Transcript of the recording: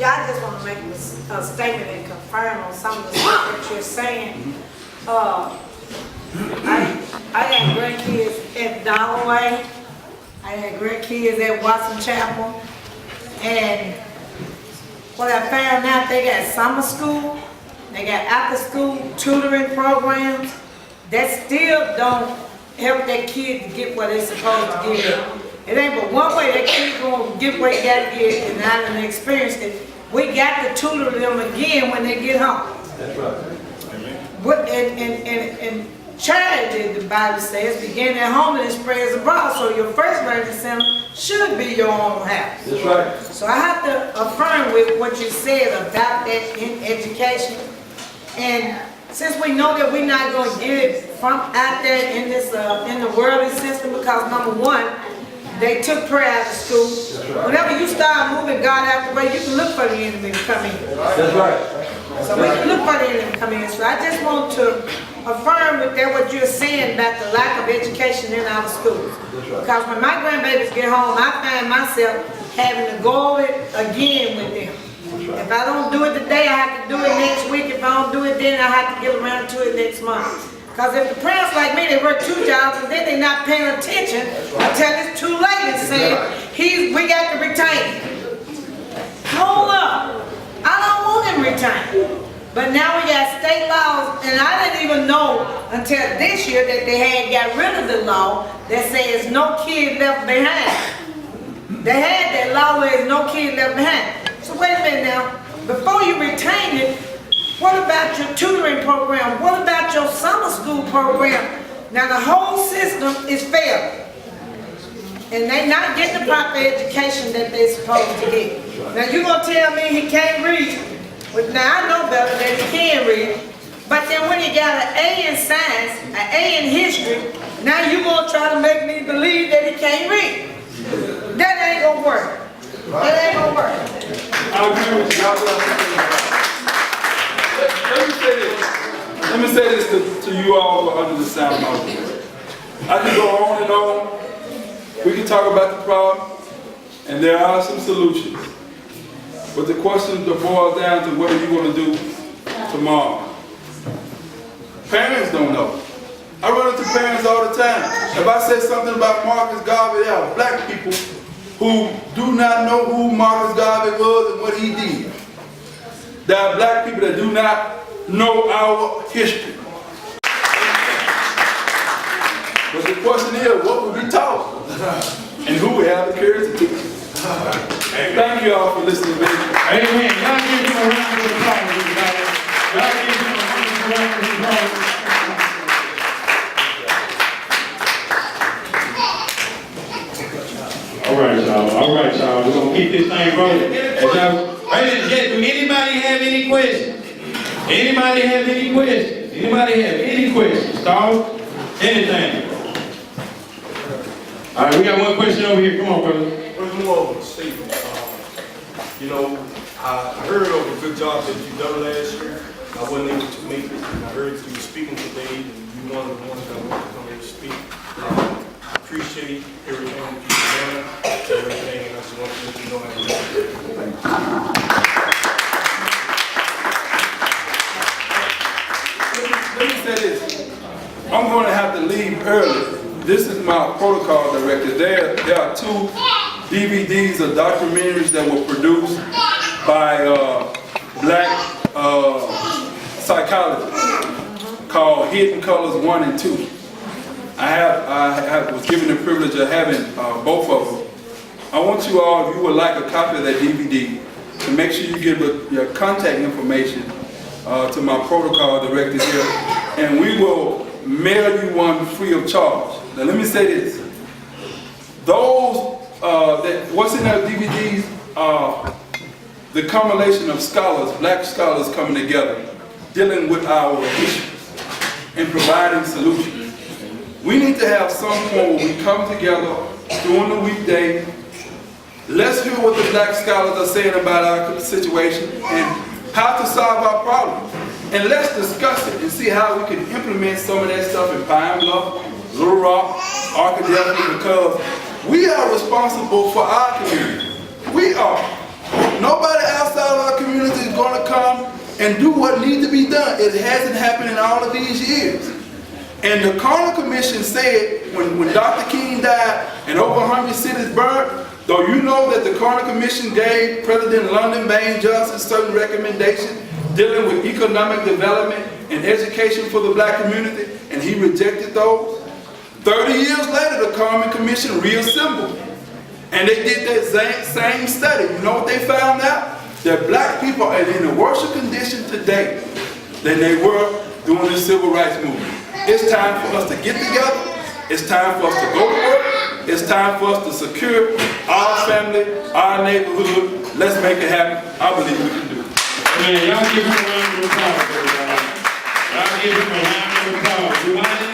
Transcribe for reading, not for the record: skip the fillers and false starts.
Yeah, I just want to make a statement and confirm on some of the stuff that you're saying. I got grandkids at Dalloway. I had grandkids at Watson Chapel. And what I found out, they got summer school, they got after school tutoring programs that still don't help that kid to get what they're supposed to get. It ain't but one way that kid gonna get what he got to get and out and experience it. We got to tutor them again when they get home. That's right. But and charity, the Bible says, begin at home and it spreads abroad. So your first learning center should be your own house. That's right. So I have to affirm with what you said about that in education. And since we know that we're not going to get it from out there in this in the worldly system, because number one, they took prayer out of school. Right. Whenever you start moving God out the way, you can look for the enemy to come in. That's right. So we can look for the enemy to come in. So I just want to affirm with that what you're saying about the lack of education in our schools. Because when my grandbabies get home, I find myself having to go over it again with them. If I don't do it today, I have to do it next week. If I don't do it then, I have to get around to it next month. Because if the parents like me, they work 2 jobs and then they're not paying attention until it's too late and saying, we got to retain him. Hold up. I don't want him retained. But now we got state laws, and I didn't even know until this year that they had got rid of the law that says no kid left behind. They had that law where there's no kid left behind. So wait a minute now, before you retain it, what about your tutoring program? What about your summer school program? Now the whole system is failing. And they're not getting the proper education that they're supposed to get. Now you're going to tell me he can't read. Well, now I know better that he can read. But then when he got an A in science, an A in history, now you're going to try to make me believe that he can't read. That ain't going to work. That ain't going to work. I agree with you. Let me say this to you all under the sound of my voice. I can go on and on. We can talk about the problem, and there are some solutions. But the question boils down to what are you going to do tomorrow? Parents don't know. I run into parents all the time. If I say something about Marcus Garvey, there are black people who do not know who Marcus Garvey was and what he did. There are black people that do not know our history. But the question is, what will be taught? And who will have the courage to teach? Thank you all for listening, baby. Amen. Y'all give him a round of applause, everybody. Y'all give him a round of applause. All right, y'all. We're going to keep this thing rolling. Ladies and gentlemen, anybody have any questions? Anybody have any questions? Anybody have any questions? Dog? Anything? All right, we got one question over here. Come on, brother. Well, more of a statement. You know, I heard of a good job that you done last year. I wasn't able to make it. I heard you were speaking today, and you one of the ones that wanted to come here to speak. I appreciate everything that you've done, everything, and I just want to let you know I appreciate it. Let me say this. I'm going to have to leave early. This is my protocol director. There are 2 DVDs of documentaries that were produced by black psychologists called Hidden Colors 1 and 2. I was given the privilege of having both of them. I want you all, if you would like a copy of that DVD, to make sure you give your contact information to my protocol director here, and we will mail you one free of charge. Now let me say this. Those, what's in those DVDs are the combination of scholars, black scholars coming together, dealing with our issues and providing solutions. We need to have some point where we come together during the weekday. Let's hear what the black scholars are saying about our situation and how to solve our problem. And let's discuss it and see how we can implement some of that stuff in Pine Bluff, Little Rock, Arkadelphia, because we are responsible for our community. We are. Nobody outside of and do what needs to be done. It hasn't happened in all of these years. And the Coroner Commission said, when Dr. King died and over 100 cities burned, though you know that the Coroner Commission gave President Lyndon Baines Johnson certain recommendations dealing with economic development and education for the black community, and he rejected those. 30 years later, the Coroner Commission reassembled, and they did that same study. You know what they found out? That black people are in a worse condition today than they were during the Civil Rights Movement. It's time for us to get together. It's time for us to go to work. It's time for us to secure our family, our neighborhood. Let's make it happen. I believe we can do it. Man, y'all give him a round of applause, everybody. Y'all give him a round of applause.